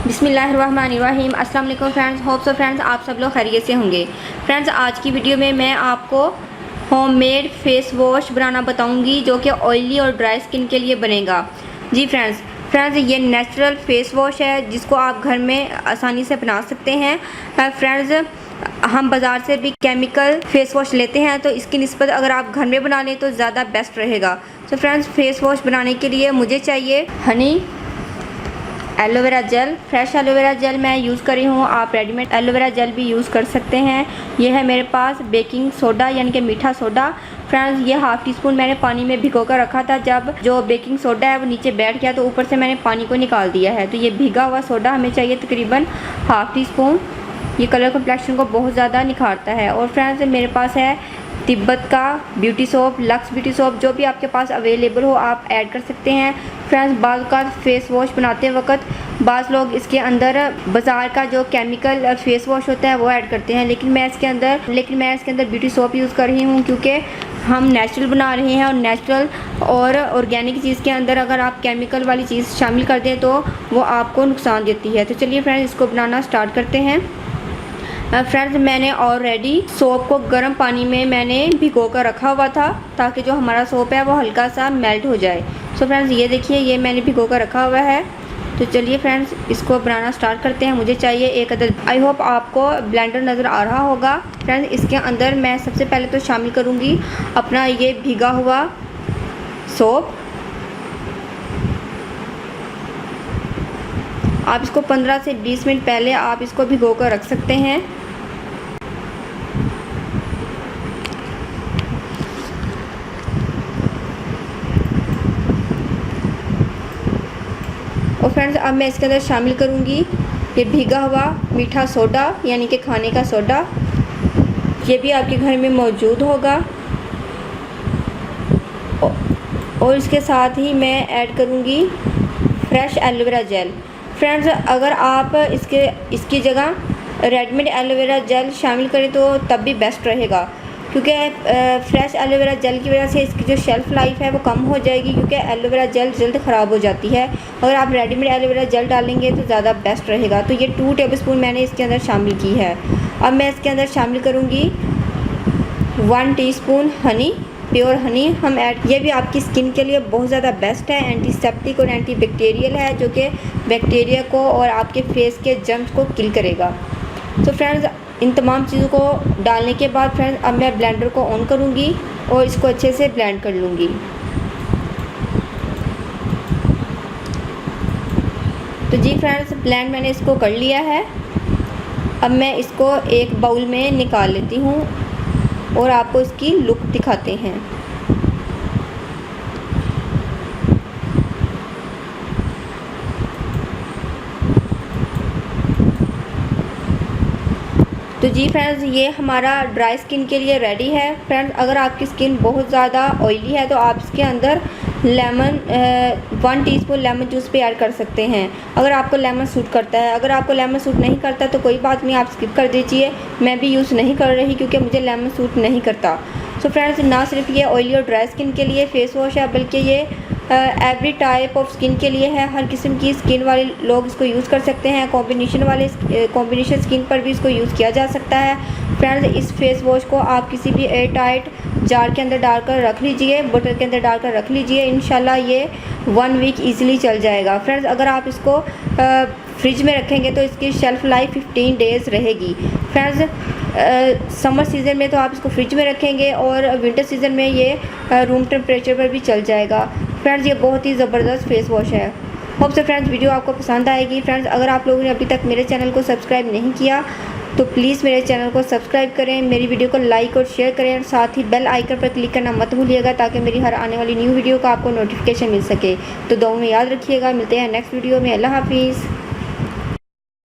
बिस्मिल्लाहिर्रहमानिर्रहीम। अस्सलाम वालेकुम फ्रेंड्स, होप सो फ्रेंड्स आप सब लोग खैरियत से होंगे। फ्रेंड्स आज की वीडियो में मैं आपको होममेड फेस वॉश बनाना बताऊंगी जो कि ऑयली और ड्राई स्किन के लिए बनेगा। जी फ्रेंड्स ये नेचुरल फेस वॉश है जिसको आप घर में आसानी से बना सकते हैं। फ्रेंड्स हम बाज़ार से भी केमिकल फेस वॉश लेते हैं तो इसकी निस्बत अगर आप घर में बना लें तो ज़्यादा बेस्ट रहेगा। तो फ्रेंड्स फेस वॉश बनाने के लिए मुझे चाहिए Honey aloe vera gel. Fresh aloe vera gel मैं यूज़ करी हूँ, आप रेडीमेड एलोवेरा जेल भी यूज़ कर सकते हैं। ये है मेरे पास बेकिंग सोडा यानी कि मीठा सोडा। फ्रेंड्स ये हाफ़ टी स्पून मैंने पानी में भिगो कर रखा था। जब जो बेकिंग सोडा है वो नीचे बैठ गया तो ऊपर से मैंने पानी को निकाल दिया है। तो ये भीगा हुआ सोडा हमें चाहिए तकरीबन हाफ़ टी स्पून। ये कलर कम्प्लेक्शन को बहुत ज़्यादा निखारता है। और फ्रेंड्स मेरे पास है तिब्बत का beauty soap, lux beauty soap, जो भी आपके पास अवेलेबल हो आप ऐड कर सकते हैं। फ्रेंड्स बाज़ का फेस वॉश बनाते वक्त बाज़ लोग इसके अंदर बाज़ार का जो केमिकल फेस वॉश होता है वो ऐड करते हैं, लेकिन मैं इसके अंदर ब्यूटी सोप यूज़ कर रही हूँ क्योंकि हम नेचुरल बना रहे हैं। और नेचुरल और ऑर्गेनिक चीज़ के अंदर अगर आप केमिकल वाली चीज़ शामिल कर दें तो वो आपको नुकसान देती है। तो चलिए फ्रेंड्स इसको बनाना स्टार्ट करते हैं। फ्रेंड्स मैंने ऑलरेडी सोप को गर्म पानी में मैंने भिगो कर रखा हुआ था ताकि जो हमारा सोप है वो हल्का सा मेल्ट हो जाए। सो फ्रेंड्स ये देखिए ये मैंने भिगो कर रखा हुआ है। तो चलिए फ्रेंड्स इसको बनाना स्टार्ट करते हैं। मुझे चाहिए एक अदद, आई होप आपको ब्लेंडर नज़र आ रहा होगा। फ्रेंड्स इसके अंदर मैं सबसे पहले तो शामिल करूँगी अपना ये भिगा हुआ सोप। आप इसको 15 से 20 मिनट पहले आप इसको भिगो कर रख सकते हैं। और फ्रेंड्स अब मैं इसके अंदर शामिल करूँगी ये भीगा हुआ मीठा सोडा यानी कि खाने का सोडा। ये भी आपके घर में मौजूद होगा। और इसके साथ ही मैं ऐड करूँगी फ्रेश एलोवेरा जेल। फ्रेंड्स अगर आप इसकी जगह रेडीमेड एलोवेरा जेल शामिल करें तो तब भी बेस्ट रहेगा क्योंकि फ्रेश एलोवेरा जेल की वजह से इसकी जो शेल्फ़ लाइफ है वो कम हो जाएगी क्योंकि एलोवेरा जेल जल्द ख़राब हो जाती है। अगर आप रेडीमेड एलोवेरा जेल डालेंगे तो ज़्यादा बेस्ट रहेगा। तो ये 2 टेबलस्पून मैंने इसके अंदर शामिल की है। अब मैं इसके अंदर शामिल करूँगी 1 टीस्पून हनी, प्योर हनी हम ऐड। ये भी आपकी स्किन के लिए बहुत ज़्यादा बेस्ट है, एंटीसेप्टिक और एंटीबैक्टीरियल है जो कि बैक्टीरिया को और आपके फेस के जर्म्स को किल करेगा। तो फ्रेंड्स इन तमाम चीज़ों को डालने के बाद फ्रेंड्स अब मैं ब्लेंडर को ऑन करूँगी और इसको अच्छे से ब्लेंड कर लूँगी। तो जी फ्रेंड्स ब्लेंड मैंने इसको कर लिया है। अब मैं इसको एक बाउल में निकाल लेती हूँ और आपको इसकी लुक दिखाते हैं। तो जी फ्रेंड्स ये हमारा ड्राई स्किन के लिए रेडी है। फ्रेंड्स अगर आपकी स्किन बहुत ज़्यादा ऑयली है तो आप इसके अंदर 1 टीस्पून लेमन जूस भी ऐड कर सकते हैं अगर आपको लेमन सूट करता है। अगर आपको लेमन सूट नहीं करता तो कोई बात नहीं, आप स्किप कर दीजिए। मैं भी यूज़ नहीं कर रही क्योंकि मुझे लेमन सूट नहीं करता। सो फ्रेंड्स ना सिर्फ ये ऑयली और ड्राई स्किन के लिए फेस वॉश है बल्कि ये एवरी टाइप ऑफ स्किन के लिए है। हर किस्म की स्किन वाले लोग इसको यूज़ कर सकते हैं। कॉम्बिनेशन स्किन पर भी इसको यूज़ किया जा सकता है। फ्रेंड्स इस फेस वॉश को आप किसी भी एयर टाइट जार के अंदर डालकर रख लीजिए, बोतल के अंदर डालकर रख लीजिए। इंशाल्लाह ये 1 वीक ईज़िली चल जाएगा। फ्रेंड्स अगर आप इसको फ्रिज में रखेंगे तो इसकी शेल्फ़ लाइफ 15 डेज़ रहेगी। फ्रेंड्स समर सीज़न में तो आप इसको फ्रिज में रखेंगे और विंटर सीज़न में ये रूम टेम्परेचर पर भी चल जाएगा। फ्रेंड्स ये बहुत ही ज़बरदस्त फेस वॉश है। होप से फ्रेंड्स वीडियो आपको पसंद आएगी। फ्रेंड्स अगर आप लोगों ने अभी तक मेरे चैनल को सब्सक्राइब नहीं किया तो प्लीज़ मेरे चैनल को सब्सक्राइब करें, मेरी वीडियो को लाइक और शेयर करें और साथ ही बेल आइकन पर क्लिक करना मत भूलिएगा ताकि मेरी हर आने वाली न्यू वीडियो का आपको नोटिफिकेशन मिल सके। तो दुआ में याद रखिएगा। मिलते हैं नेक्स्ट वीडियो में। अल्लाह हाफिज़।